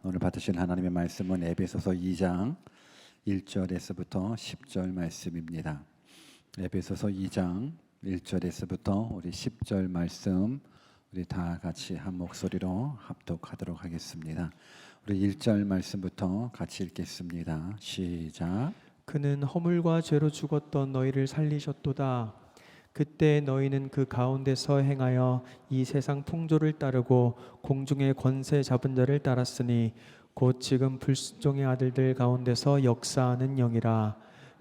오늘 받으실 하나님의 말씀은 에베소서 2장 1절에서부터 10절 말씀입니다. 에베소서 2장 1절에서부터 우리 10절 말씀 우리 다 같이 한 목소리로 합독하도록 하겠습니다. 우리 1절 말씀부터 같이 읽겠습니다. 시작. 그는 허물과 죄로 죽었던 너희를 살리셨도다. 그때 너희는 그 가운데서 행하여 이 세상 풍조를 따르고 공중의 권세 잡은 자를 따랐으니 곧 지금 불순종의 아들들 가운데서 역사하는 영이라.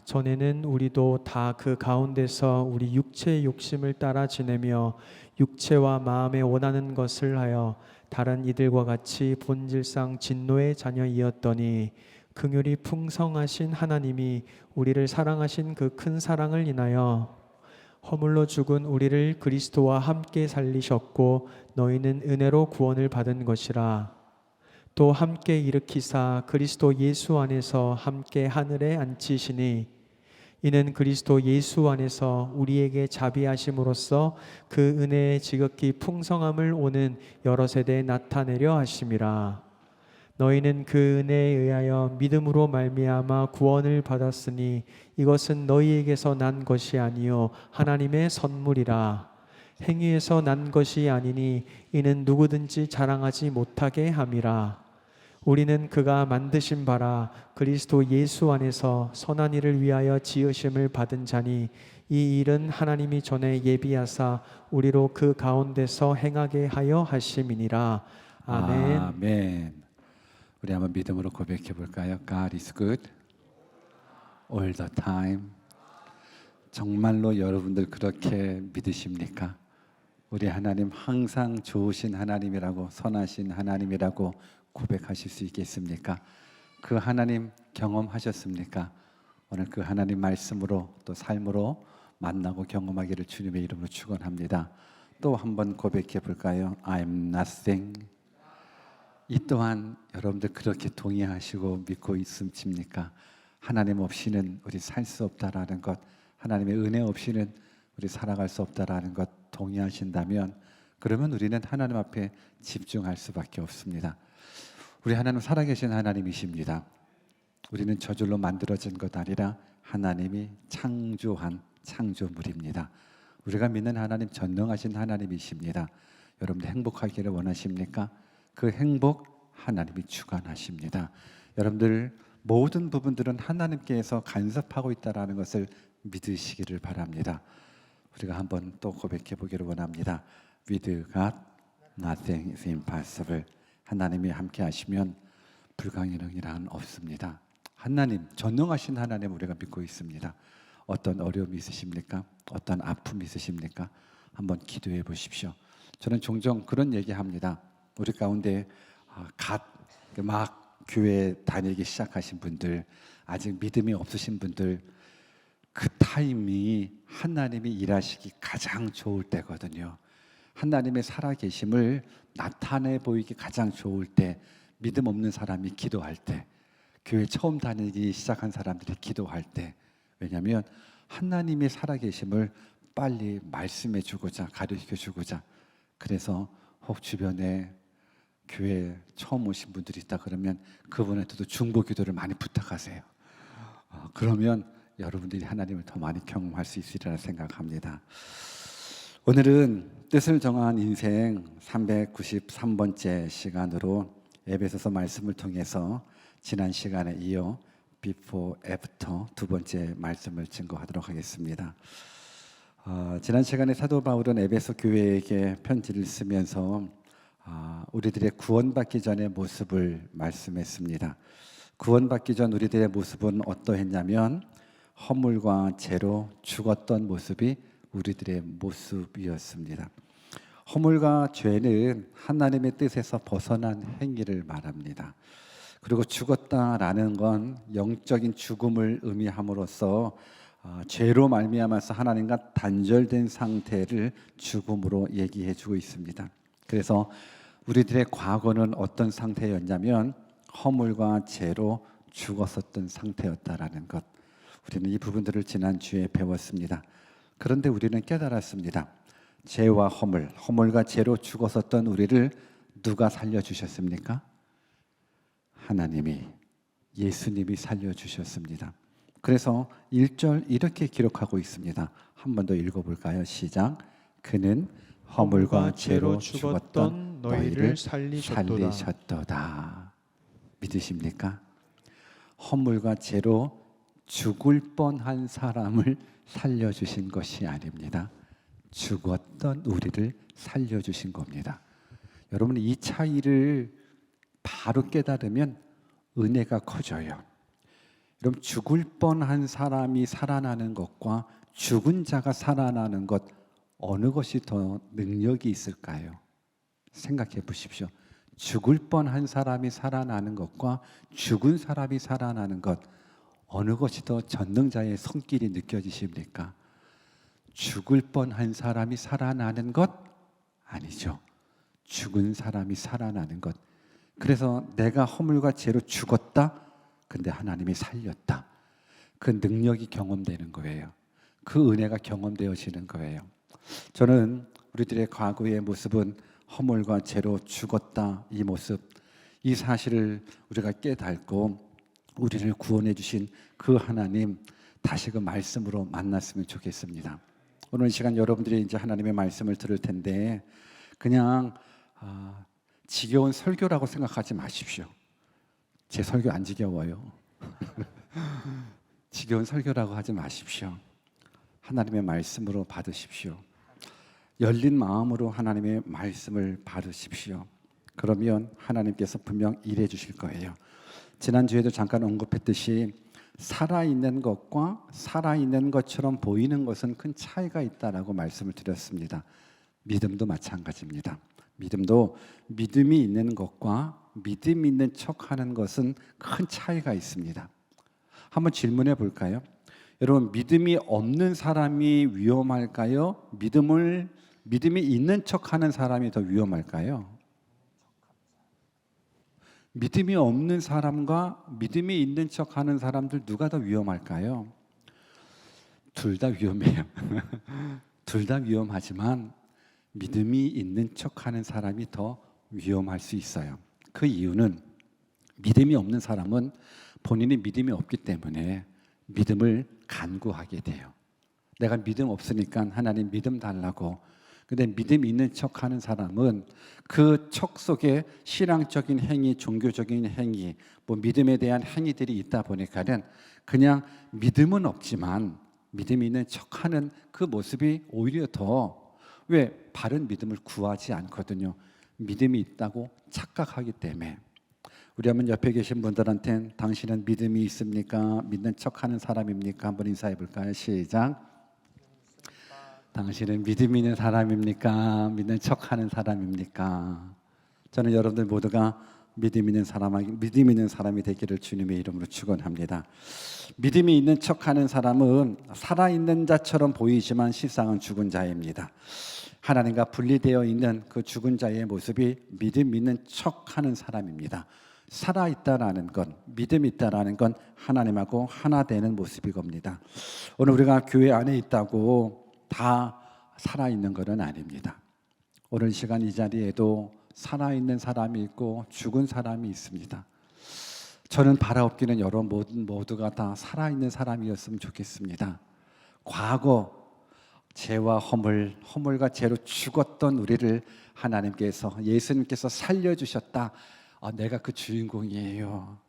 전에는 우리도 다 그 가운데서 우리 육체의 욕심을 따라 지내며 육체와 마음에 원하는 것을 하여 다른 이들과 같이 본질상 진노의 자녀이었더니 긍휼이 풍성하신 하나님이 우리를 사랑하신 그 큰 사랑을 인하여 허물로 죽은 우리를 그리스도와 함께 살리셨고 너희는 은혜로 구원을 받은 것이라. 또 함께 일으키사 그리스도 예수 안에서 함께 하늘에 앉히시니 이는 그리스도 예수 안에서 우리에게 자비하심으로써 그 은혜의 지극히 풍성함을 오는 여러 세대에 나타내려 하심이라. 너희는 그 은혜에 의하여 믿음으로 말미암아 구원을 받았으니 이것은 너희에게서 난 것이 아니요 하나님의 선물이라. 행위에서 난 것이 아니니 이는 누구든지 자랑하지 못하게 함이라. 우리는 그가 만드신 바라 그리스도 예수 안에서 선한 일을 위하여 지으심을 받은 자니 이 일은 하나님이 전에 예비하사 우리로 그 가운데서 행하게 하여 하심이니라. 아멘. 아멘. 우리 한번 믿음으로 고백해 볼까요? God is good all the time. 정말로 여러분들 그렇게 믿으십니까? 우리 하나님 항상 좋으신 하나님이라고, 선하신 하나님이라고 고백하실 수 있겠습니까? 그 하나님 경험하셨습니까? 오늘 그 하나님 말씀으로 또 삶으로 만나고 경험하기를 주님의 이름으로 축원합니다. 또 한번 고백해 볼까요? I'm nothing. 이 또한 여러분들 그렇게 동의하시고 믿고 있습니까? 하나님 없이는 우리 살 수 없다라는 것, 하나님의 은혜 없이는 우리 살아갈 수 없다라는 것 동의하신다면, 그러면 우리는 하나님 앞에 집중할 수밖에 없습니다. 우리 하나님 살아계신 하나님이십니다. 우리는 저절로 만들어진 것 아니라 하나님이 창조한 창조물입니다. 우리가 믿는 하나님 전능하신 하나님이십니다. 여러분들 행복하기를 원하십니까? 그 행복 하나님이 주관하십니다. 여러분들 모든 부분들은 하나님께서 간섭하고 있다는 것을 믿으시기를 바랍니다. 우리가 한번 또 고백해 보기를 원합니다. With God, nothing is impossible. 하나님이 함께 하시면 불가능한 일은 없습니다. 하나님, 전능하신 하나님 우리가 믿고 있습니다. 어떤 어려움이 있으십니까? 어떤 아픔이 있으십니까? 한번 기도해 보십시오. 저는 종종 그런 얘기합니다. 우리 가운데 막 교회 다니기 시작하신 분들, 아직 믿음이 없으신 분들, 그 타임이 하나님이 일하시기 가장 좋을 때거든요. 하나님의 살아계심을 나타내 보이기 가장 좋을 때, 믿음 없는 사람이 기도할 때, 교회 처음 다니기 시작한 사람들이 기도할 때, 왜냐하면 하나님의 살아계심을 빨리 말씀해 주고자, 가르쳐 주고자. 그래서 혹 주변에 교회 처음 오신 분들이 있다 그러면 그분한테도 중보 기도를 많이 부탁하세요. 그러면 여러분들이 하나님을 더 많이 경험할 수 있으리라 생각합니다. 오늘은 뜻을 정한 인생 393번째 시간으로 에베소서 말씀을 통해서 지난 시간에 이어 Before, After 두 번째 말씀을 증거하도록 하겠습니다. 지난 시간에 사도 바울은 에베소 교회에게 편지를 쓰면서 우리들의 구원받기 전의 모습을 말씀했습니다. 구원받기 전 우리들의 모습은 어떠했냐면 허물과 죄로 죽었던 모습이 우리들의 모습이었습니다. 허물과 죄는 하나님의 뜻에서 벗어난 행위를 말합니다. 그리고 죽었다라는 건 영적인 죽음을 의미함으로써 죄로 말미암아서 하나님과 단절된 상태를 죽음으로 얘기해주고 있습니다. 그래서 우리들의 과거는 어떤 상태였냐면 허물과 죄로 죽었었던 상태였다라는 것, 우리는 이 부분들을 지난주에 배웠습니다. 그런데 우리는 깨달았습니다. 죄와 허물과 죄로 죽었었던 우리를 누가 살려주셨습니까? 하나님이 예수님이 살려주셨습니다. 그래서 1절 이렇게 기록하고 있습니다. 한 번 더 읽어볼까요? 시작. 그는 허물과 죄로 죽었던 너희를 살리셨도다. 믿으십니까? 허물과 죄로 죽을 뻔한 사람을 살려주신 것이 아닙니다. 죽었던 우리를 살려주신 겁니다. 여러분, 이 차이를 바로 깨달으면 은혜가 커져요. 여러분, 죽을 뻔한 사람이 살아나는 것과 죽은 자가 살아나는 것, 어느 것이 더 능력이 있을까요? 생각해 보십시오. 죽을 뻔한 사람이 살아나는 것과 죽은 사람이 살아나는 것, 어느 것이 더 전능자의 손길이 느껴지십니까? 죽을 뻔한 사람이 살아나는 것? 아니죠. 죽은 사람이 살아나는 것. 그래서 내가 허물과 죄로 죽었다. 근데 하나님이 살렸다. 그 능력이 경험되는 거예요. 그 은혜가 경험되어지는 거예요. 저는 우리들의 과거의 모습은 허물과 죄로 죽었다. 이 모습, 이 사실을 우리가 깨닫고 우리를 구원해 주신 그 하나님 다시 그 말씀으로 만났으면 좋겠습니다. 오늘 시간 여러분들이 이제 하나님의 말씀을 들을 텐데 그냥 지겨운 설교라고 생각하지 마십시오. 제 설교 안 지겨워요. 지겨운 설교라고 하지 마십시오. 하나님의 말씀으로 받으십시오. 열린 마음으로 하나님의 말씀을 받으십시오. 그러면 하나님께서 분명 일해 주실 거예요. 지난주에도 잠깐 언급했듯이 살아있는 것과 살아있는 것처럼 보이는 것은 큰 차이가 있다라고 말씀을 드렸습니다. 믿음도 마찬가지입니다. 믿음도 믿음이 있는 것과 믿음 있는 척하는 것은 큰 차이가 있습니다. 한번 질문해 볼까요? 여러분, 믿음이 없는 사람이 위험할까요? 믿음이 있는 척하는 사람이 더 위험할까요? 믿음이 없는 사람과 믿음이 있는 척하는 사람들 누가 더 위험할까요? 둘 다 위험해요. 둘 다 위험하지만 믿음이 있는 척하는 사람이 더 위험할 수 있어요. 그 이유는 믿음이 없는 사람은 본인이 믿음이 없기 때문에 믿음을 간구하게 돼요. 내가 믿음 없으니까 하나님 믿음 달라고. 근데 믿음 있는 척하는 사람은 그 척 속에 신앙적인 행위, 종교적인 행위, 믿음에 대한 행위들이 있다 보니까는 그냥 믿음은 없지만 믿음 있는 척하는 그 모습이 오히려 더 바른 믿음을 구하지 않거든요. 믿음이 있다고 착각하기 때문에. 우리 한번 옆에 계신 분들한테 당신은 믿음이 있습니까? 믿는 척하는 사람입니까? 한번 인사해 볼까요? 시작. 당신은 믿음 있는 사람입니까? 믿는 척하는 사람입니까? 저는 여러분들 모두가 믿음 있는 사람이 되기를 주님의 이름으로 축원합니다. 믿음이 있는 척하는 사람은 살아있는 자처럼 보이지만 실상은 죽은 자입니다. 하나님과 분리되어 있는 그 죽은 자의 모습이 믿음 있는 척하는 사람입니다. 살아있다라는 건, 믿음이 있다라는 건 하나님하고 하나 되는 모습이 겁니다. 오늘 우리가 교회 안에 있다고 다 살아있는 것은 아닙니다. 오늘 시간 이 자리에도 살아있는 사람이 있고 죽은 사람이 있습니다. 저는 바라옵기는 여러분 모두가 다 살아있는 사람이었으면 좋겠습니다. 과거 죄와 허물과 죄로 죽었던 우리를 하나님께서, 예수님께서 살려주셨다. 내가 그 주인공이에요.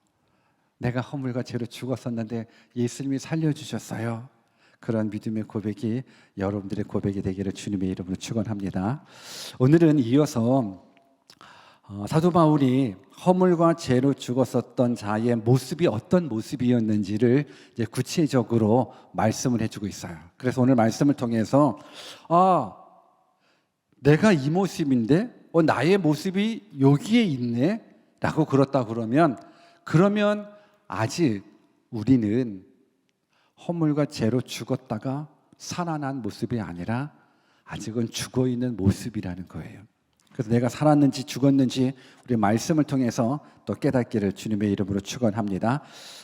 내가 허물과 죄로 죽었었는데 예수님이 살려주셨어요. 그런 믿음의 고백이 여러분들의 고백이 되기를 주님의 이름으로 축원합니다. 오늘은 이어서 사도 바울이 허물과 죄로 죽었었던 자의 모습이 어떤 모습이었는지를 이제 구체적으로 말씀을 해주고 있어요. 그래서 오늘 말씀을 통해서 내가 이 모습인데 나의 모습이 여기에 있네 라고 그러면 아직 우리는 허물과 죄로 죽었다가 살아난 모습이 아니라 아직은 죽어있는 모습이라는 거예요. 그래서 내가 살았는지 죽었는지 우리 말씀을 통해서 또 깨닫기를 주님의 이름으로 축원합니다.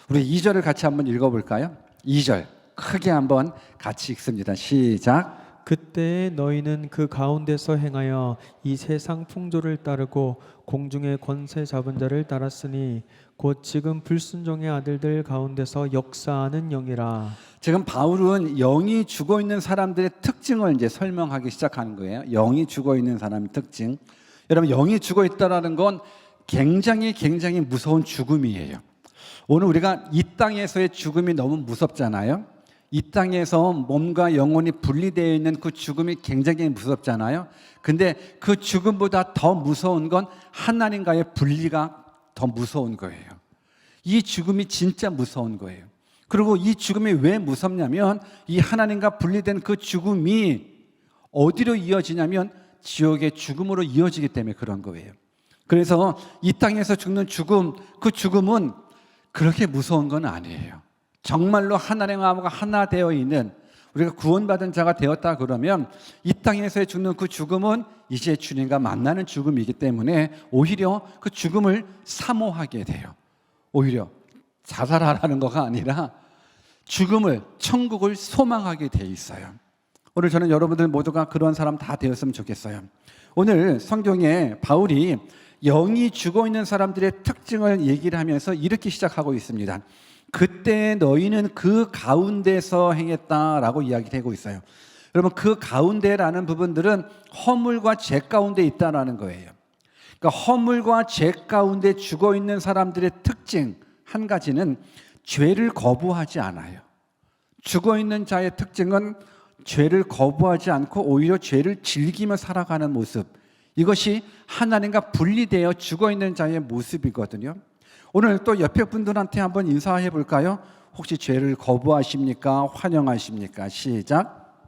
우리 2절을 같이 한번 읽어볼까요? 2절 크게 한번 같이 읽습니다. 시작. 그때 너희는 그 가운데서 행하여 이 세상 풍조를 따르고 공중의 권세 잡은 자를 따랐으니 곧 지금 불순종의 아들들 가운데서 역사하는 영이라. 지금 바울은 영이 죽어 있는 사람들의 특징을 이제 설명하기 시작하는 거예요. 영이 죽어 있는 사람의 특징. 여러분, 영이 죽어 있다라는 건 굉장히 무서운 죽음이에요. 오늘 우리가 이 땅에서의 죽음이 너무 무섭잖아요. 이 땅에서 몸과 영혼이 분리되어 있는 그 죽음이 굉장히 무섭잖아요. 근데 그 죽음보다 더 무서운 건 하나님과의 분리가 더 무서운 거예요. 이 죽음이 진짜 무서운 거예요. 그리고 이 죽음이 왜 무섭냐면 이 하나님과 분리된 그 죽음이 어디로 이어지냐면 지옥의 죽음으로 이어지기 때문에 그런 거예요. 그래서 이 땅에서 죽는 죽음, 그 죽음은 그렇게 무서운 건 아니에요. 정말로 하나님과 하나 되어 있는, 우리가 구원받은 자가 되었다 그러면 이 땅에서의 죽는 그 죽음은 이제 주님과 만나는 죽음이기 때문에 오히려 그 죽음을 사모하게 돼요. 오히려 자살하라는 거가 아니라 죽음을, 천국을 소망하게 돼 있어요. 오늘 저는 여러분들 모두가 그런 사람 다 되었으면 좋겠어요. 오늘 성경에 바울이 영이 죽어 있는 사람들의 특징을 얘기를 하면서 이렇게 시작하고 있습니다. 그때 너희는 그 가운데서 행했다라고 이야기하고 있어요. 여러분, 그 가운데라는 부분들은 허물과 죄 가운데 있다라는 거예요. 그러니까 허물과 죄 가운데 죽어 있는 사람들의 특징 한 가지는 죄를 거부하지 않아요. 죽어 있는 자의 특징은 죄를 거부하지 않고 오히려 죄를 즐기며 살아가는 모습. 이것이 하나님과 분리되어 죽어 있는 자의 모습이거든요. 오늘 또 옆에 분들한테 한번 인사해 볼까요? 혹시 죄를 거부하십니까? 환영하십니까? 시작.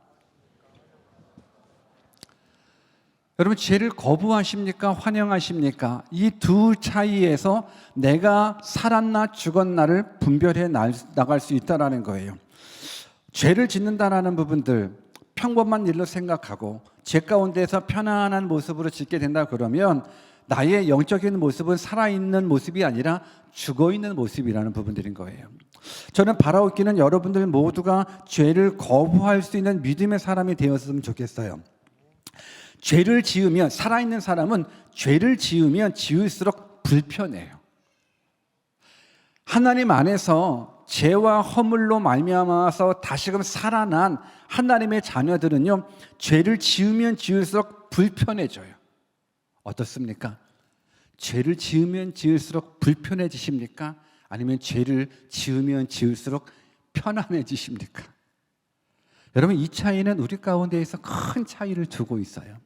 여러분, 죄를 거부하십니까? 환영하십니까? 이 두 차이에서 내가 살았나 죽었나를 분별해 나갈 수 있다는 거예요. 죄를 짓는다라는 부분들, 평범한 일로 생각하고 죄 가운데서 편안한 모습으로 짓게 된다 그러면 나의 영적인 모습은 살아있는 모습이 아니라 죽어있는 모습이라는 부분들인 거예요. 저는 바라옵기는 여러분들 모두가 죄를 거부할 수 있는 믿음의 사람이 되었으면 좋겠어요. 죄를 지으면, 살아있는 사람은 죄를 지으면 지을수록 불편해요. 하나님 안에서 죄와 허물로 말미암아서 다시금 살아난 하나님의 자녀들은요, 죄를 지으면 지을수록 불편해져요. 어떻습니까? 죄를 지으면 지을수록 불편해지십니까? 아니면 죄를 지으면 지을수록 편안해지십니까? 여러분, 이 차이는 우리 가운데에서 큰 차이를 두고 있어요.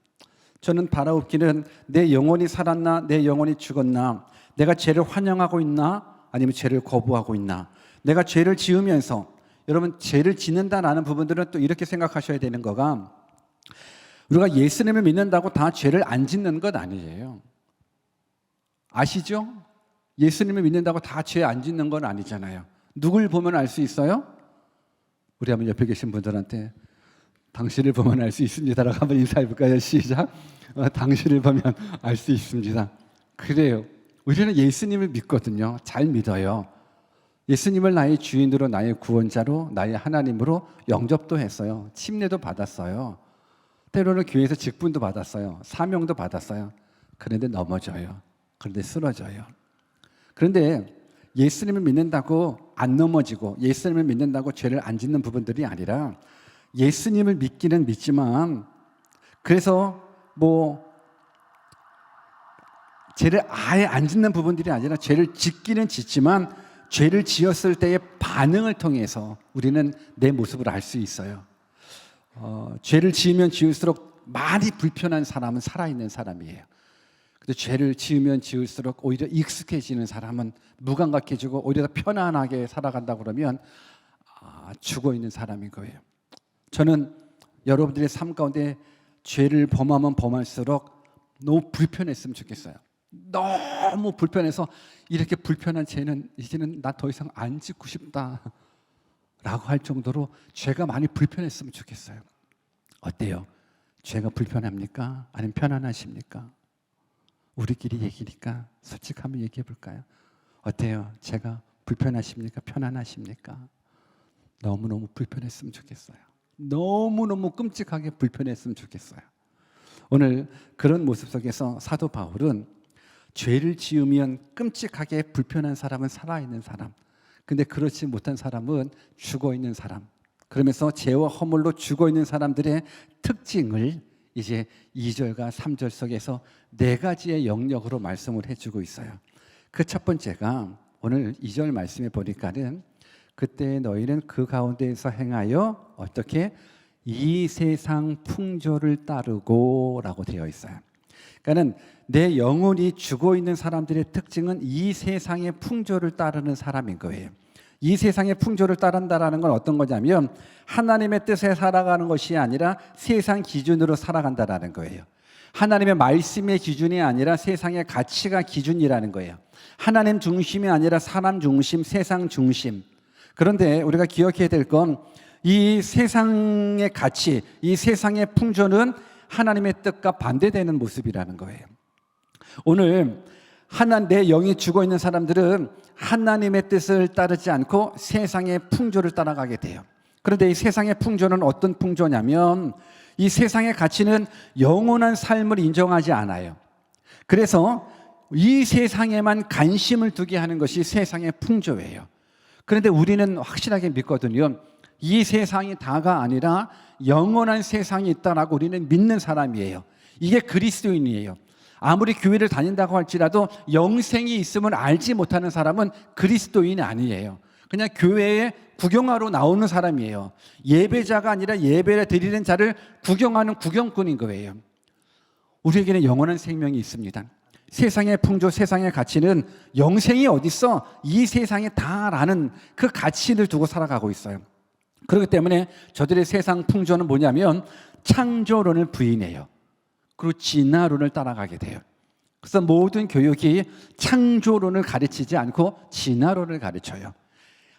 저는 바라옵기는 내 영혼이 살았나, 내 영혼이 죽었나, 내가 죄를 환영하고 있나, 아니면 죄를 거부하고 있나. 내가 죄를 지으면서, 여러분, 죄를 짓는다라는 부분들은 또 이렇게 생각하셔야 되는 거가, 우리가 예수님을 믿는다고 다 죄를 안 짓는 것 아니에요. 아시죠? 예수님을 믿는다고 다 죄 안 짓는 건 아니잖아요. 누굴 보면 알 수 있어요? 우리 한번 옆에 계신 분들한테 당신을 보면 알 수 있습니다라고 한번 인사해 볼까요? 시작. 당신을 보면 알 수 있습니다. 그래요. 우리는 예수님을 믿거든요. 잘 믿어요. 예수님을 나의 주인으로, 나의 구원자로, 나의 하나님으로 영접도 했어요. 침례도 받았어요. 때로는 교회에서 직분도 받았어요. 사명도 받았어요. 그런데 넘어져요. 그런데 쓰러져요. 그런데 예수님을 믿는다고 안 넘어지고 예수님을 믿는다고 죄를 안 짓는 부분들이 아니라 예수님을 믿기는 믿지만 그래서 죄를 아예 안 짓는 부분들이 아니라 죄를 짓기는 짓지만 죄를 지었을 때의 반응을 통해서 우리는 내 모습을 알 수 있어요. 죄를 지으면 지을수록 많이 불편한 사람은 살아있는 사람이에요. 근데 죄를 지으면 지을수록 오히려 익숙해지는 사람은 무감각해지고 오히려 더 편안하게 살아간다 그러면 죽어있는 사람인 거예요. 저는 여러분들의 삶 가운데 죄를 범하면 범할수록 너무 불편했으면 좋겠어요. 너무 불편해서 이렇게 불편한 죄는 이제는 나 더 이상 안 짓고 싶다 라고 할 정도로 죄가 많이 불편했으면 좋겠어요. 어때요? 죄가 불편합니까? 아니면 편안하십니까? 우리끼리 얘기니까 솔직히 한번 얘기해 볼까요? 어때요? 죄가 불편하십니까? 편안하십니까? 너무너무 불편했으면 좋겠어요. 너무너무 끔찍하게 불편했으면 좋겠어요. 오늘 그런 모습 속에서 사도 바울은 죄를 지으면 끔찍하게 불편한 사람은 살아있는 사람, 근데 그렇지 못한 사람은 죽어있는 사람, 그러면서 죄와 허물로 죽어있는 사람들의 특징을 이제 2절과 3절 속에서 4가지의 영역으로 말씀을 해주고 있어요. 그 첫 번째가 오늘 2절 말씀에 보니까는 그때 너희는 그 가운데에서 행하여 어떻게 이 세상 풍조를 따르고 라고 되어 있어요. 그러니까는 내 영혼이 죽어있는 사람들의 특징은 이 세상의 풍조를 따르는 사람인 거예요. 이 세상의 풍조를 따른다라는 건 어떤 거냐면 하나님의 뜻에 살아가는 것이 아니라 세상 기준으로 살아간다라는 거예요. 하나님의 말씀의 기준이 아니라 세상의 가치가 기준이라는 거예요. 하나님 중심이 아니라 사람 중심, 세상 중심. 그런데 우리가 기억해야 될 건 이 세상의 가치, 이 세상의 풍조는 하나님의 뜻과 반대되는 모습이라는 거예요. 오늘 내 영이 죽어있는 사람들은 하나님의 뜻을 따르지 않고 세상의 풍조를 따라가게 돼요. 그런데 이 세상의 풍조는 어떤 풍조냐면 이 세상의 가치는 영원한 삶을 인정하지 않아요. 그래서 이 세상에만 관심을 두게 하는 것이 세상의 풍조예요. 그런데 우리는 확실하게 믿거든요. 이 세상이 다가 아니라 영원한 세상이 있다라고 우리는 믿는 사람이에요. 이게 그리스도인이에요. 아무리 교회를 다닌다고 할지라도 영생이 있음을 알지 못하는 사람은 그리스도인이 아니에요. 그냥 교회에 구경하러 나오는 사람이에요. 예배자가 아니라 예배를 드리는 자를 구경하는 구경꾼인 거예요. 우리에게는 영원한 생명이 있습니다. 세상의 풍조, 세상의 가치는 영생이 어딨어? 이 세상에 다라는 그 가치를 두고 살아가고 있어요. 그렇기 때문에 저들의 세상 풍조는 뭐냐면 창조론을 부인해요. 그리고 진화론을 따라가게 돼요. 그래서 모든 교육이 창조론을 가르치지 않고 진화론을 가르쳐요.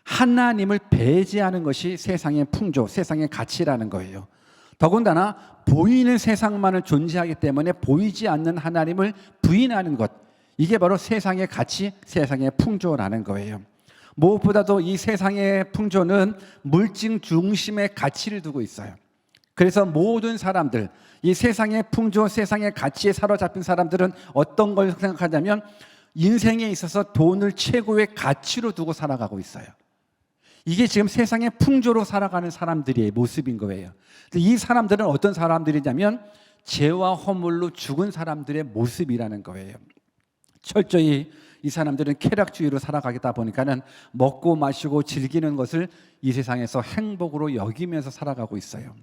하나님을 배제하는 것이 세상의 풍조, 세상의 가치라는 거예요. 더군다나 보이는 세상만을 존재하기 때문에 보이지 않는 하나님을 부인하는 것, 이게 바로 세상의 가치, 세상의 풍조라는 거예요. 무엇보다도 이 세상의 풍조는 물질 중심의 가치를 두고 있어요. 그래서 모든 사람들, 이 세상의 풍조, 세상의 가치에 사로잡힌 사람들은 어떤 걸 생각하냐면 인생에 있어서 돈을 최고의 가치로 두고 살아가고 있어요. 이게 지금 세상의 풍조로 살아가는 사람들의 모습인 거예요. 이 사람들은 어떤 사람들이냐면 죄와 허물로 죽은 사람들의 모습이라는 거예요. 철저히 이 사람들은 쾌락주의로 살아가다 보니까는 먹고 마시고 즐기는 것을 이 세상에서 행복으로 여기면서 살아가고 있어요.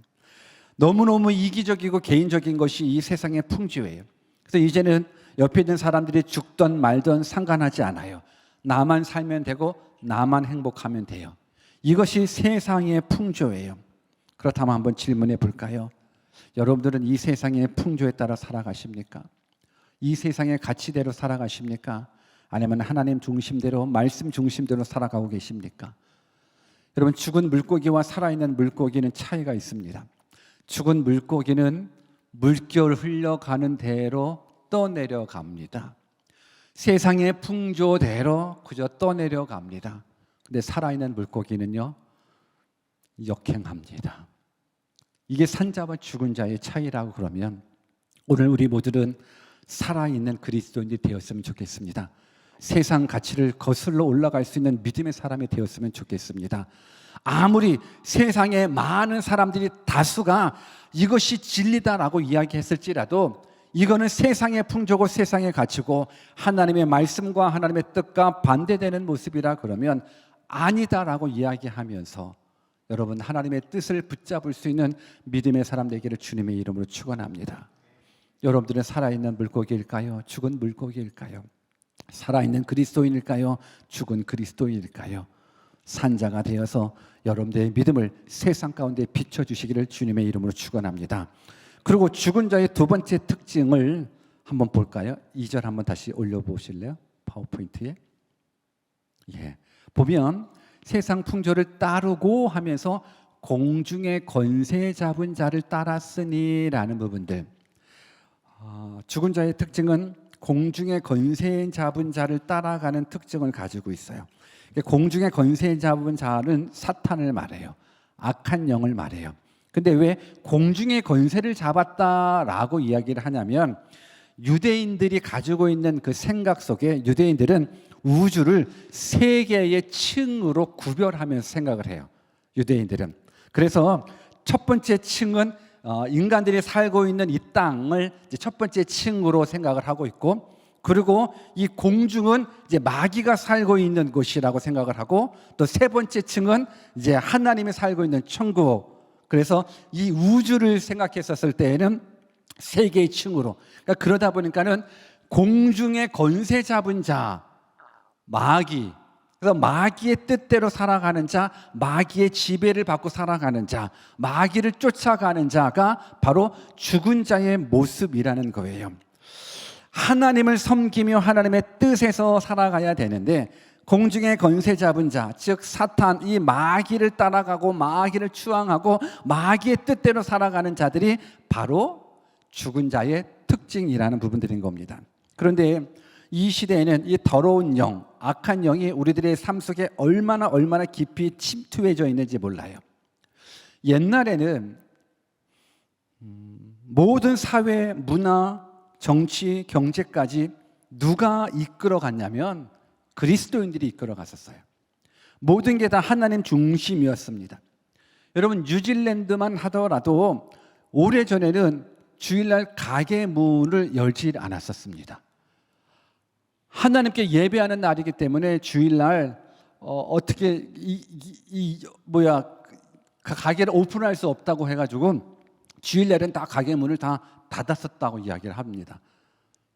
너무너무 이기적이고 개인적인 것이 이 세상의 풍조예요. 그래서 이제는 옆에 있는 사람들이 죽던 말던 상관하지 않아요. 나만 살면 되고 나만 행복하면 돼요. 이것이 세상의 풍조예요. 그렇다면 한번 질문해 볼까요? 여러분들은 이 세상의 풍조에 따라 살아가십니까? 이 세상의 가치대로 살아가십니까? 아니면 하나님 중심대로, 말씀 중심대로 살아가고 계십니까? 여러분, 죽은 물고기와 살아있는 물고기는 차이가 있습니다. 죽은 물고기는 물결 흘러가는 대로 떠내려갑니다. 세상의 풍조대로 그저 떠내려갑니다. 근데 살아있는 물고기는요, 역행합니다. 이게 산자와 죽은 자의 차이라고 그러면 오늘 우리 모두는 살아있는 그리스도인이 되었으면 좋겠습니다. 세상 가치를 거슬러 올라갈 수 있는 믿음의 사람이 되었으면 좋겠습니다. 아무리 세상에 많은 사람들이 다수가 이것이 진리다라고 이야기했을지라도 이거는 세상의 풍조고 세상의 가치고 하나님의 말씀과 하나님의 뜻과 반대되는 모습이라 그러면 아니다라고 이야기하면서 여러분, 하나님의 뜻을 붙잡을 수 있는 믿음의 사람 되기를 주님의 이름으로 축원합니다. 여러분들은 살아있는 물고기일까요? 죽은 물고기일까요? 살아있는 그리스도인일까요? 죽은 그리스도인일까요? 산자가 되어서 여러분들의 믿음을 세상 가운데 비춰주시기를 주님의 이름으로 축원합니다. 그리고 죽은 자의 두 번째 특징을 한번 볼까요? 2절 한번 다시 올려보실래요? 파워포인트에. 예. 보면 세상 풍조를 따르고 하면서 공중의 권세 잡은 자를 따랐으니 라는 부분들. 죽은 자의 특징은 공중의 권세 잡은 자를 따라가는 특징을 가지고 있어요. 공중의 권세 잡은 자는 사탄을 말해요. 악한 영을 말해요. 근데 왜 공중의 권세를 잡았다라고 이야기를 하냐면, 유대인들이 가지고 있는 그 생각 속에 유대인들은 우주를 세 개의 층으로 구별하면서 생각을 해요. 유대인들은. 그래서 첫 번째 층은 인간들이 살고 있는 이 땅을 이제 첫 번째 층으로 생각을 하고 있고, 그리고 이 공중은 이제 마귀가 살고 있는 곳이라고 생각을 하고, 또 세 번째 층은 이제 하나님이 살고 있는 천국. 그래서 이 우주를 생각했었을 때에는 세 개의 층으로, 그러니까 그러다 보니까는 공중의 권세 잡은 자, 마귀, 그래서 마귀의 뜻대로 살아가는 자, 마귀의 지배를 받고 살아가는 자, 마귀를 쫓아가는 자가 바로 죽은 자의 모습이라는 거예요. 하나님을 섬기며 하나님의 뜻에서 살아가야 되는데, 공중의 권세 잡은 자, 즉 사탄, 이 마귀를 따라가고 마귀를 추앙하고 마귀의 뜻대로 살아가는 자들이 바로 죽은 자의 특징이라는 부분들인 겁니다. 그런데 이 시대에는 이 더러운 영, 악한 영이 우리들의 삶 속에 얼마나 깊이 침투해져 있는지 몰라요. 옛날에는 모든 사회, 문화, 정치, 경제까지 누가 이끌어 갔냐면 그리스도인들이 이끌어 갔었어요. 모든 게 다 하나님 중심이었습니다. 여러분, 뉴질랜드만 하더라도 오래전에는 주일날 가게 문을 열지 않았었습니다. 하나님께 예배하는 날이기 때문에 주일날 어떻게 가게를 오픈할 수 없다고 해가지고 주일날은 다 가게 문을 다 닫았었다고 이야기를 합니다.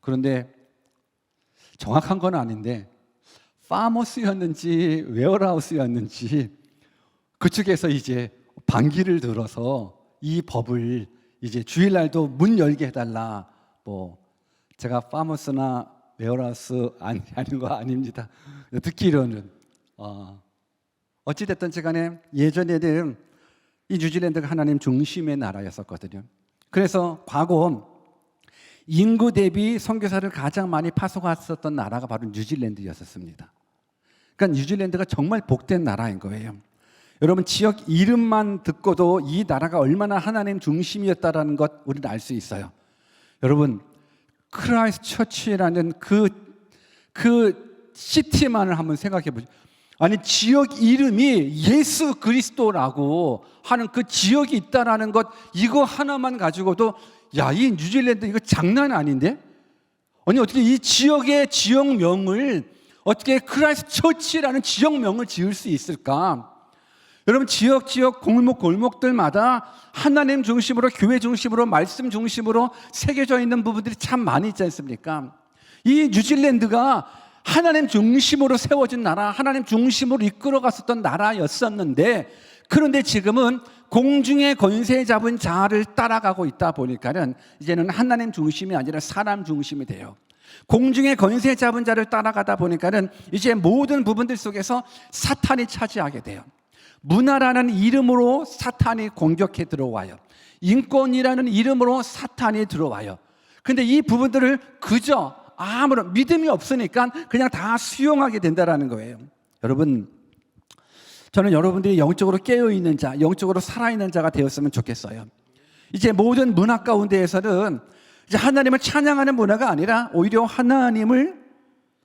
그런데 정확한 건 아닌데 파머스였는지 웨어하우스였는지 그쪽에서 이제 반기를 들어서 이 법을 이제 주일날도 문 열게 해달라. 제가 파머스나 웨어하우스 아닌 거 아닙니다. 듣기로는 어찌됐든 간에 예전에는 이 뉴질랜드가 하나님 중심의 나라였었거든요. 그래서 과거 인구 대비 선교사를 가장 많이 파송했었던 나라가 바로 뉴질랜드였었습니다. 그러니까 뉴질랜드가 정말 복된 나라인 거예요. 여러분, 지역 이름만 듣고도 이 나라가 얼마나 하나님 중심이었다라는 것 우리는 알 수 있어요. 여러분, 크라이스트 처치라는 그 시티만을 한번 생각해 보죠. 아니, 지역 이름이 예수 그리스도라고 하는 그 지역이 있다라는 것, 이거 하나만 가지고도 이 뉴질랜드 이거 장난 아닌데? 아니, 어떻게 이 지역의 지역명을 어떻게 크라이스트 처치라는 지역명을 지을 수 있을까? 여러분, 지역 골목들마다 하나님 중심으로, 교회 중심으로, 말씀 중심으로 새겨져 있는 부분들이 참 많이 있지 않습니까? 이 뉴질랜드가 하나님 중심으로 세워진 나라, 하나님 중심으로 이끌어갔었던 나라였었는데, 그런데 지금은 공중의 권세 잡은 자를 따라가고 있다 보니까는 이제는 하나님 중심이 아니라 사람 중심이 돼요. 공중의 권세 잡은 자를 따라가다 보니까는 이제 모든 부분들 속에서 사탄이 차지하게 돼요. 문화라는 이름으로 사탄이 공격해 들어와요. 인권이라는 이름으로 사탄이 들어와요. 근데 이 부분들을 그저 아무런 믿음이 없으니까 그냥 다 수용하게 된다는 거예요. 여러분, 저는 여러분들이 영적으로 깨어있는 자, 영적으로 살아있는 자가 되었으면 좋겠어요. 이제 모든 문화 가운데에서는 이제 하나님을 찬양하는 문화가 아니라 오히려 하나님을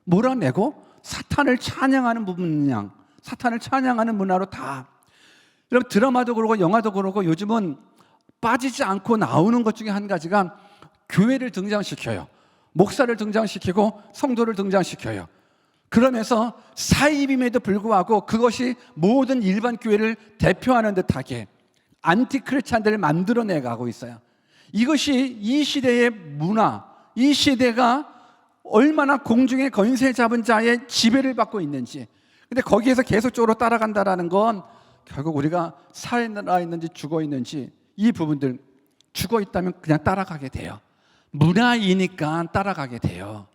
몰아내고 사탄을 찬양하는 문양, 사탄을 찬양하는 문화로 다. 여러분, 드라마도 그러고 영화도 그러고 요즘은 빠지지 않고 나오는 것 중에 한 가지가 교회를 등장시켜요. 목사를 등장시키고 성도를 등장시켜요. 그러면서 사입임에도 불구하고 그것이 모든 일반 교회를 대표하는 듯하게 안티크리스찬들을 만들어내가고 있어요. 이것이 이 시대의 문화, 이 시대가 얼마나 공중의 권세 잡은 자의 지배를 받고 있는지. 근데 거기에서 계속적으로 따라간다라는 건 결국 우리가 살아있는지 죽어 있는지, 이 부분들, 죽어 있다면 그냥 따라가게 돼요. 문화이니까 따라가게 돼요.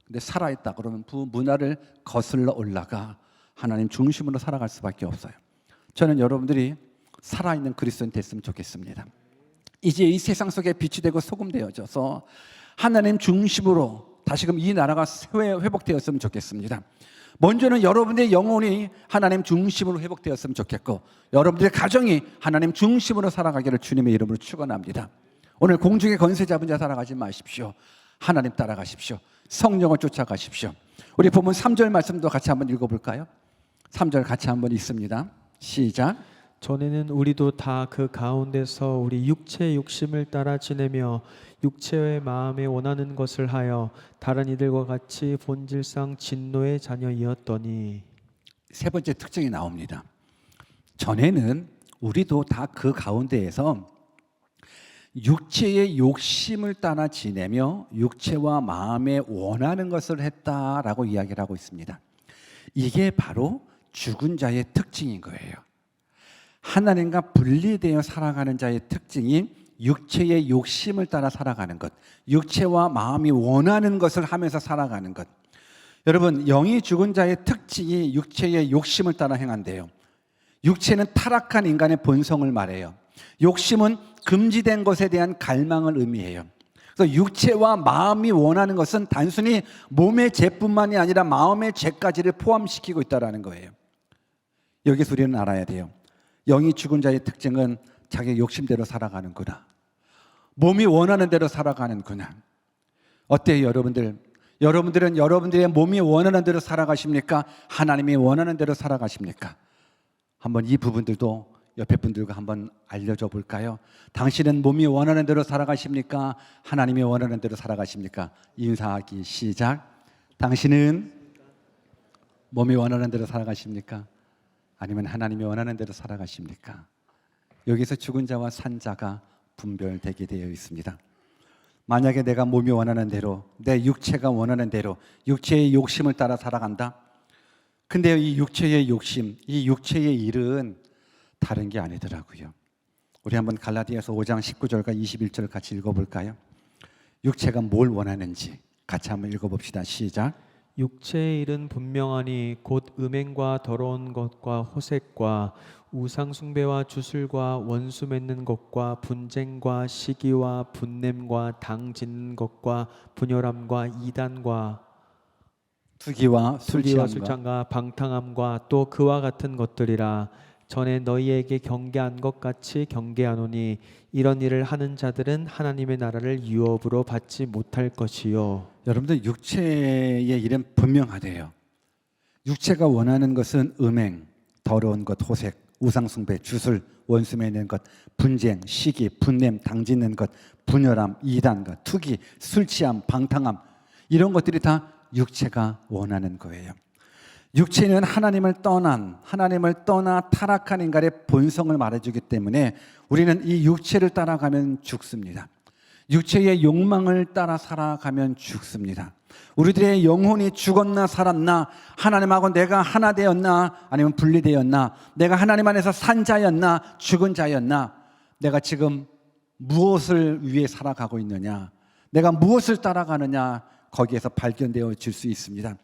근데 살아있다 그러면 그 문화를 거슬러 올라가 하나님 중심으로 살아갈 수밖에 없어요. 저는 여러분들이 살아있는 그리스도인 됐으면 좋겠습니다. 이제 이 세상 속에 빛이 되고 소금 되어져서 하나님 중심으로 다시금 이 나라가 회복되었으면 좋겠습니다. 먼저는 여러분의 영혼이 하나님 중심으로 회복되었으면 좋겠고, 여러분들의 가정이 하나님 중심으로 살아가기를 주님의 이름으로 축원합니다. 오늘 공중의 권세 잡은 자 따라가지 마십시오. 하나님 따라가십시오. 성령을 쫓아가십시오. 우리 본문 3절 말씀도 같이 한번 읽어볼까요? 3절 같이 한번 읽습니다. 시작. 전에는 우리도 다 그 가운데서 우리 육체의 욕심을 따라 지내며 육체의 마음에 원하는 것을 하여 다른 이들과 같이 본질상 진노의 자녀이었더니. 세 번째 특징이 나옵니다. 전에는 우리도 다 그 가운데에서 육체의 욕심을 따라 지내며 육체와 마음에 원하는 것을 했다라고 이야기를 하고 있습니다. 이게 바로 죽은 자의 특징인 거예요. 하나님과 분리되어 살아가는 자의 특징이 육체의 욕심을 따라 살아가는 것, 육체와 마음이 원하는 것을 하면서 살아가는 것. 여러분, 영이 죽은 자의 특징이 육체의 욕심을 따라 행한대요. 육체는 타락한 인간의 본성을 말해요. 욕심은 금지된 것에 대한 갈망을 의미해요. 그래서 육체와 마음이 원하는 것은 단순히 몸의 죄뿐만이 아니라 마음의 죄까지를 포함시키고 있다는 거예요. 여기서 우리는 알아야 돼요. 영이 죽은 자의 특징은 자기 욕심대로 살아가는구나. 몸이 원하는 대로 살아가는구나. 어때요, 여러분들? 여러분들은 여러분들의 몸이 원하는 대로 살아가십니까? 하나님이 원하는 대로 살아가십니까? 한번 이 부분들도 옆에 분들과 한번 알려줘 볼까요? 당신은 몸이 원하는 대로 살아가십니까? 하나님이 원하는 대로 살아가십니까? 인사하기 시작. 당신은 몸이 원하는 대로 살아가십니까? 아니면 하나님이 원하는 대로 살아가십니까? 여기서 죽은 자와 산 자가 분별되게 되어 있습니다. 만약에 내가 몸이 원하는 대로, 내 육체가 원하는 대로 육체의 욕심을 따라 살아간다. 근데 이 육체의 욕심, 이 육체의 일은 다른 게 아니더라고요. 우리 한번 갈라디아서 5장 19절과 21절 같이 읽어볼까요? 육체가 뭘 원하는지 같이 한번 읽어봅시다. 시작. 육체의 일은 분명하니 곧 음행과 더러운 것과 호색과 우상 숭배와 주술과 원수 맺는 것과 분쟁과 시기와 분냄과 당 짓는 것과 분열함과 이단과 투기와 술취함과 술취함과 방탕함과 또 그와 같은 것들이라. 전에 너희에게 경계한 것 같이 경계하노니 이런 일을 하는 자들은 하나님의 나라를 유업으로 받지 못할 것이요. 여러분들 육체의 일은 분명하대요. 육체가 원하는 것은 음행, 더러운 것, 호색, 우상숭배, 주술, 원수 맺는 것, 분쟁, 시기, 분냄, 당짓는 것, 분열함, 이단과 투기, 술취함, 방탕함, 이런 것들이 다 육체가 원하는 거예요. 육체는 하나님을 떠나 타락한 인간의 본성을 말해주기 때문에 우리는 이 육체를 따라가면 죽습니다. 육체의 욕망을 따라 살아가면 죽습니다. 우리들의 영혼이 죽었나 살았나, 하나님하고 내가 하나 되었나 아니면 분리되었나, 내가 하나님 안에서 산 자였나 죽은 자였나, 내가 지금 무엇을 위해 살아가고 있느냐, 내가 무엇을 따라가느냐, 거기에서 발견되어 질 수 있습니다.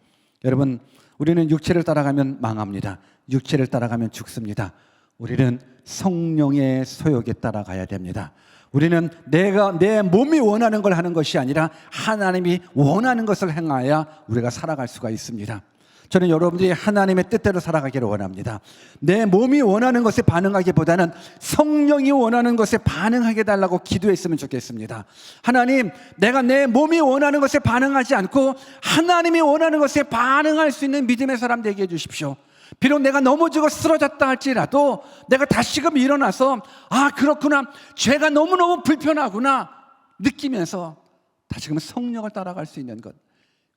여러분, 우리는 육체를 따라가면 망합니다. 육체를 따라가면 죽습니다. 우리는 성령의 소욕에 따라가야 됩니다. 우리는 내 몸이 원하는 걸 하는 것이 아니라 하나님이 원하는 것을 행하여 우리가 살아갈 수가 있습니다. 저는 여러분들이 하나님의 뜻대로 살아가기를 원합니다. 내 몸이 원하는 것에 반응하기보다는 성령이 원하는 것에 반응하게 달라고 기도했으면 좋겠습니다. 하나님, 내가 내 몸이 원하는 것에 반응하지 않고 하나님이 원하는 것에 반응할 수 있는 믿음의 사람 되게 해주십시오. 비록 내가 넘어지고 쓰러졌다 할지라도 내가 다시금 일어나서 그렇구나, 죄가 너무너무 불편하구나 느끼면서 다시금 성령을 따라갈 수 있는 것,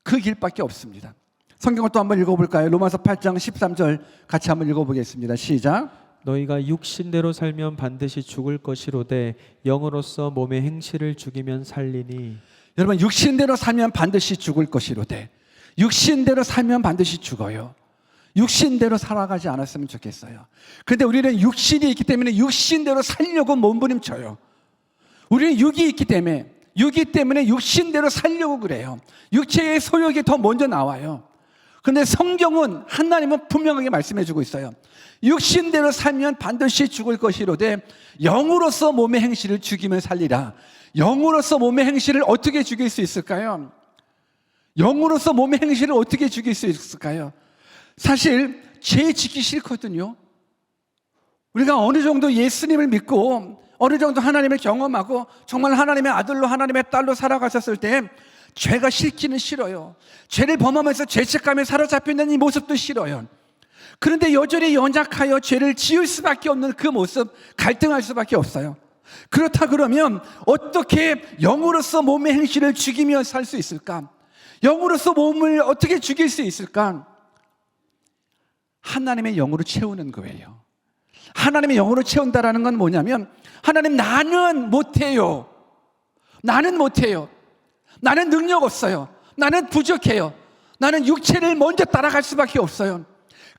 그 길밖에 없습니다. 성경을 또 한번 읽어볼까요? 로마서 8장 13절 같이 한번 읽어보겠습니다. 시작. 너희가 육신대로 살면 반드시 죽을 것이로되 영으로서 몸의 행실을 죽이면 살리니. 여러분, 육신대로 살면 반드시 죽을 것이로되, 육신대로 살면 반드시 죽어요. 육신대로 살아가지 않았으면 좋겠어요. 그런데 우리는 육신이 있기 때문에 육신대로 살려고 몸부림쳐요. 우리는 육이 있기 때문에 육신대로 살려고 그래요. 육체의 소욕이 더 먼저 나와요. 그런데 성경은, 하나님은 분명하게 말씀해 주고 있어요. 육신대로 살면 반드시 죽을 것이로되 영으로서 몸의 행실을 죽이면 살리라. 영으로서 몸의 행실을 어떻게 죽일 수 있을까요? 영으로서 몸의 행실을 어떻게 죽일 수 있을까요? 사실 죄 지기 싫거든요. 우리가 어느 정도 예수님을 믿고 어느 정도 하나님을 경험하고 정말 하나님의 아들로 하나님의 딸로 살아가셨을 때 죄가 싫기는 싫어요. 죄를 범하면서 죄책감에 사로잡혀 있는 이 모습도 싫어요. 그런데 여전히 연약하여 죄를 지을 수밖에 없는 그 모습, 갈등할 수밖에 없어요. 그렇다 그러면 어떻게 영으로서 몸의 행실을 죽이며 살 수 있을까? 영으로서 몸을 어떻게 죽일 수 있을까? 하나님의 영으로 채우는 거예요. 하나님의 영으로 채운다라는 건 뭐냐면, 하나님, 나는 못해요. 나는 못해요. 나는 능력 없어요. 나는 부족해요. 나는 육체를 먼저 따라갈 수밖에 없어요.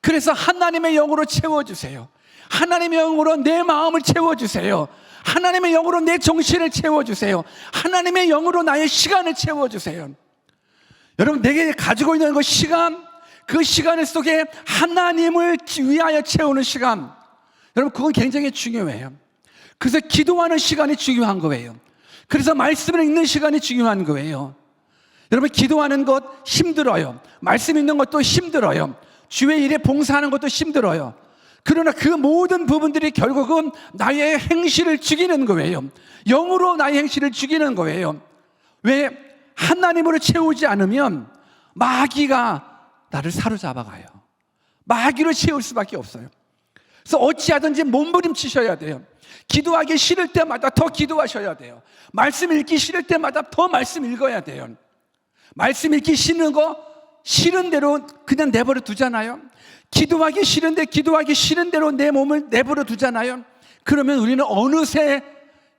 그래서 하나님의 영으로 채워주세요. 하나님의 영으로 내 마음을 채워주세요. 하나님의 영으로 내 정신을 채워주세요. 하나님의 영으로 나의 시간을 채워주세요. 여러분, 내게 가지고 있는 그 시간, 그 시간 속에 하나님을 위하여 채우는 시간, 여러분, 그건 굉장히 중요해요. 그래서 기도하는 시간이 중요한 거예요. 그래서 말씀을 읽는 시간이 중요한 거예요. 여러분, 기도하는 것 힘들어요. 말씀 읽는 것도 힘들어요. 주의 일에 봉사하는 것도 힘들어요. 그러나 그 모든 부분들이 결국은 나의 행실을 죽이는 거예요. 영으로 나의 행실을 죽이는 거예요. 왜? 하나님으로 채우지 않으면 마귀가 나를 사로잡아가요. 마귀로 채울 수밖에 없어요. 그래서 어찌하든지 몸부림치셔야 돼요. 기도하기 싫을 때마다 더 기도하셔야 돼요. 말씀 읽기 싫을 때마다 더 말씀 읽어야 돼요. 말씀 읽기 싫은 거 싫은 대로 그냥 내버려 두잖아요. 기도하기 싫은데 기도하기 싫은 대로 내 몸을 내버려 두잖아요. 그러면 우리는 어느새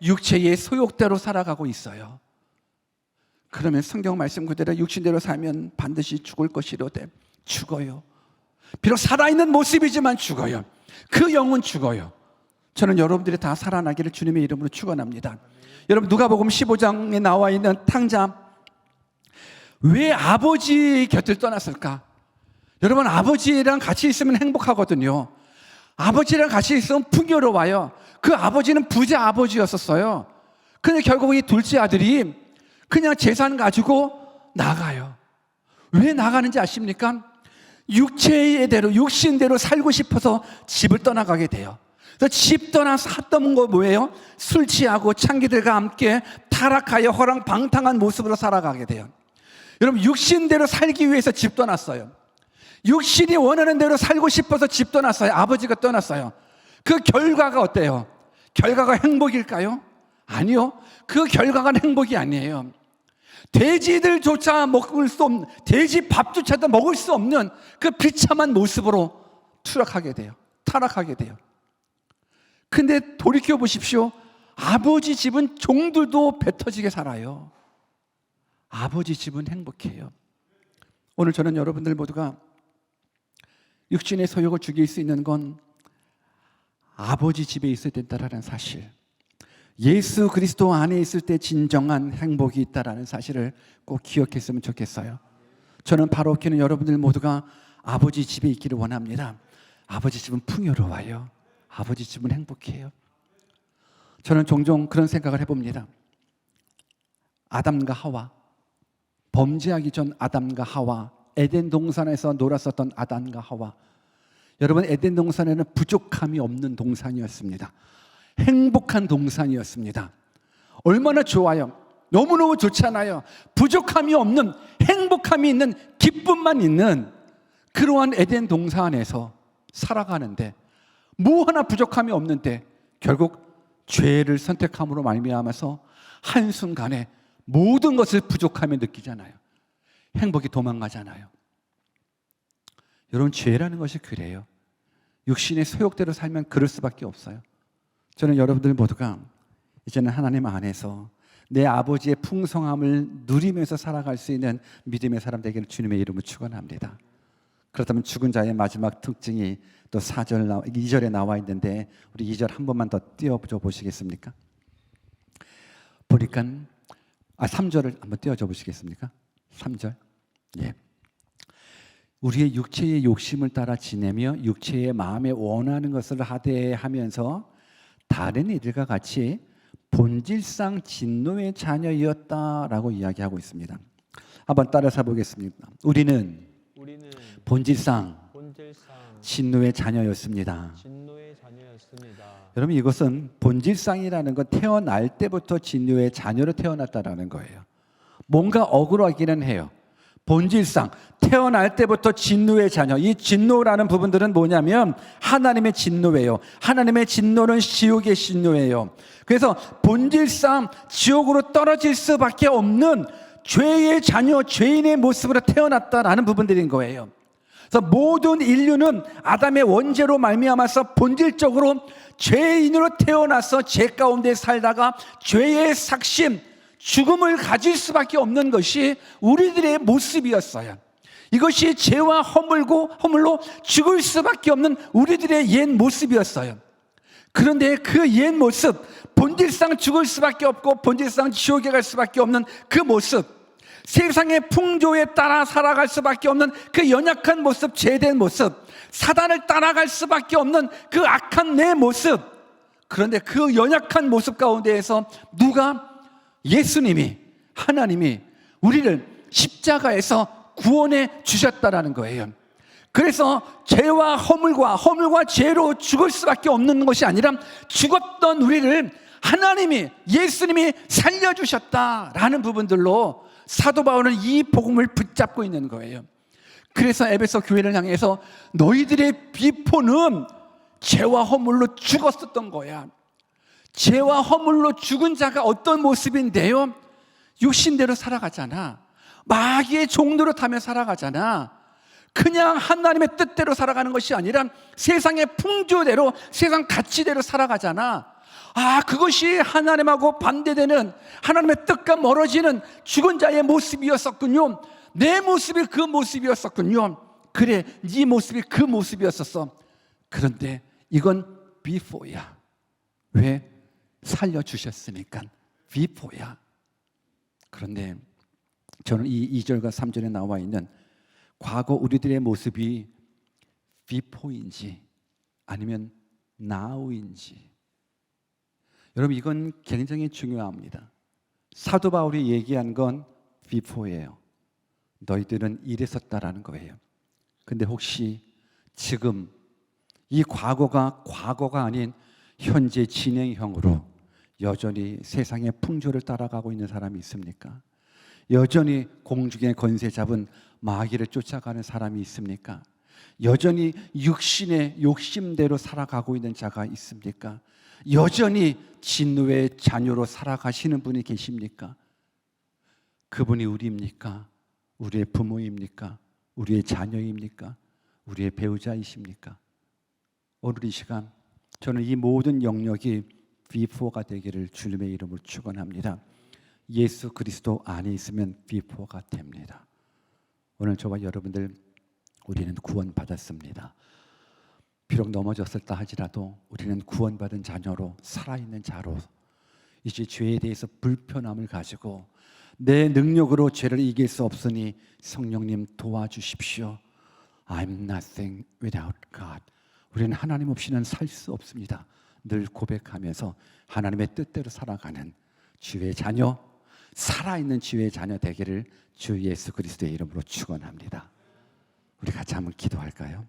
육체의 소욕대로 살아가고 있어요. 그러면 성경 말씀 그대로 육신대로 살면 반드시 죽을 것이로되 죽어요. 비록 살아있는 모습이지만 죽어요. 그 영은 죽어요. 저는 여러분들이 다 살아나기를 주님의 이름으로 축원합니다. 여러분, 누가복음 15장에 나와 있는 탕자, 왜 아버지 곁을 떠났을까? 여러분, 아버지랑 같이 있으면 행복하거든요. 아버지랑 같이 있으면 풍요로워요. 그 아버지는 부자 아버지였었어요. 근데 결국 이 둘째 아들이 그냥 재산 가지고 나가요. 왜 나가는지 아십니까? 육체의 대로, 육신대로 살고 싶어서 집을 떠나가게 돼요. 그래서 집 떠나서 했던 거 뭐예요? 술 취하고 창기들과 함께 타락하여 허랑방탕한 모습으로 살아가게 돼요. 여러분, 육신대로 살기 위해서 집 떠났어요. 육신이 원하는 대로 살고 싶어서 집 떠났어요. 아버지가 떠났어요. 그 결과가 어때요? 결과가 행복일까요? 아니요. 그 결과가 행복이 아니에요. 돼지들조차 먹을 수 없는, 돼지 밥조차도 먹을 수 없는 그 비참한 모습으로 타락하게 돼요. 근데 돌이켜 보십시오. 아버지 집은 종들도 배 터지게 살아요. 아버지 집은 행복해요. 오늘 저는 여러분들 모두가 육신의 소욕을 죽일 수 있는 건 아버지 집에 있어야 된다는 사실, 예수 그리스도 안에 있을 때 진정한 행복이 있다는 사실을 꼭 기억했으면 좋겠어요. 저는 바로키는 여러분들 모두가 아버지 집에 있기를 원합니다. 아버지 집은 풍요로워요. 아버지 집은 행복해요. 저는 종종 그런 생각을 해봅니다. 아담과 하와, 범죄하기 전 아담과 하와, 에덴 동산에서 놀았었던 아담과 하와, 여러분, 에덴 동산에는 부족함이 없는 동산이었습니다. 행복한 동산이었습니다. 얼마나 좋아요. 너무너무 좋잖아요. 부족함이 없는, 행복함이 있는, 기쁨만 있는 그러한 에덴 동산에서 살아가는데, 뭐 하나 부족함이 없는데 결국 죄를 선택함으로 말미암아서 한순간에 모든 것을 부족함에 느끼잖아요. 행복이 도망가잖아요. 여러분, 죄라는 것이 그래요. 육신의 소욕대로 살면 그럴 수밖에 없어요. 저는 여러분들 모두가 이제는 하나님 안에서 내 아버지의 풍성함을 누리면서 살아갈 수 있는 믿음의 사람 되기를 주님의 이름으로 축원합니다. 그렇다면 죽은 자의 마지막 특징이 또 2절에 나와 있는데, 우리 2절 한 번만 더 띄워줘 보시겠습니까? 보니까 3절을 한번 띄워줘 보시겠습니까? 3절. 예. 우리의 육체의 욕심을 따라 지내며 육체의 마음에 원하는 것을 하되 하면서 다른 이들과 같이 본질상 진노의 자녀이었다라고 이야기하고 있습니다. 한번 따라서 보겠습니다. 우리는 우리는 본질상 본질상 진노의 자녀였습니다. 진노의 자녀였습니다. 여러분, 이것은 본질상이라는 건 태어날 때부터 진노의 자녀로 태어났다라는 거예요. 뭔가 억울하기는 해요. 본질상 태어날 때부터 진노의 자녀. 이 진노라는 부분들은 뭐냐면 하나님의 진노예요. 하나님의 진노는 지옥의 진노예요. 그래서 본질상 지옥으로 떨어질 수밖에 없는 죄의 자녀, 죄인의 모습으로 태어났다라는 부분들인 거예요. 그래서 모든 인류는 아담의 원죄로 말미암아서 본질적으로 죄인으로 태어나서 죄 가운데 살다가 죄의 삭심, 죽음을 가질 수밖에 없는 것이 우리들의 모습이었어요. 이것이 죄와 허물로 죽을 수밖에 없는 우리들의 옛 모습이었어요. 그런데 그 옛 모습, 본질상 죽을 수밖에 없고 본질상 지옥에 갈 수밖에 없는 그 모습, 세상의 풍조에 따라 살아갈 수밖에 없는 그 연약한 모습, 죄된 모습, 사단을 따라갈 수밖에 없는 그 악한 내 모습. 그런데 그 연약한 모습 가운데에서 누가? 예수님이, 하나님이 우리를 십자가에서 구원해 주셨다라는 거예요. 그래서 죄와 허물과 죄로 죽을 수밖에 없는 것이 아니라 죽었던 우리를 하나님이, 예수님이 살려주셨다라는 부분들로 사도 바울은 이 복음을 붙잡고 있는 거예요. 그래서 에베소 교회를 향해서 너희들의 비포는 죄와 허물로 죽었었던 거야. 죄와 허물로 죽은 자가 어떤 모습인데요? 육신대로 살아가잖아. 마귀의 종노릇 하며 살아가잖아. 그냥 하나님의 뜻대로 살아가는 것이 아니라 세상의 풍조대로, 세상 가치대로 살아가잖아. 그것이 하나님하고 반대되는, 하나님의 뜻과 멀어지는 죽은 자의 모습이었었군요. 내 모습이 그 모습이었었군요. 그래, 네 모습이 그 모습이었었어. 그런데 이건 before야. 왜? 살려주셨으니까 before야. 그런데 저는 이 2절과 3절에 나와 있는 과거 우리들의 모습이 before인지 아니면 now인지, 여러분, 이건 굉장히 중요합니다. 사도 바울이 얘기한 건 before예요. 너희들은 이랬었다라는 거예요. 근데 혹시 지금 이 과거가 아닌 현재 진행형으로 여전히 세상의 풍조를 따라가고 있는 사람이 있습니까? 여전히 공중의 권세 잡은 마귀를 쫓아가는 사람이 있습니까? 여전히 육신의 욕심대로 살아가고 있는 자가 있습니까? 여전히 진노의 자녀로 살아가시는 분이 계십니까? 그분이 우리입니까? 우리의 부모입니까? 우리의 자녀입니까? 우리의 배우자이십니까? 오늘 이 시간 저는 이 모든 영역이 before가 되기를 주님의 이름으로 축원합니다. 예수 그리스도 안에 있으면 before가 됩니다. 오늘 저와 여러분들, 우리는 구원받았습니다. 비록 넘어졌었다 하지라도 우리는 구원받은 자녀로, 살아있는 자로, 이제 죄에 대해서 불편함을 가지고 내 능력으로 죄를 이길 수 없으니 성령님 도와주십시오. I'm nothing without God. 우리는 하나님 없이는 살 수 없습니다. 늘 고백하면서 하나님의 뜻대로 살아가는 주의 자녀, 살아있는 주의 자녀 되기를 주 예수 그리스도의 이름으로 축원합니다. 우리 같이 한번 기도할까요?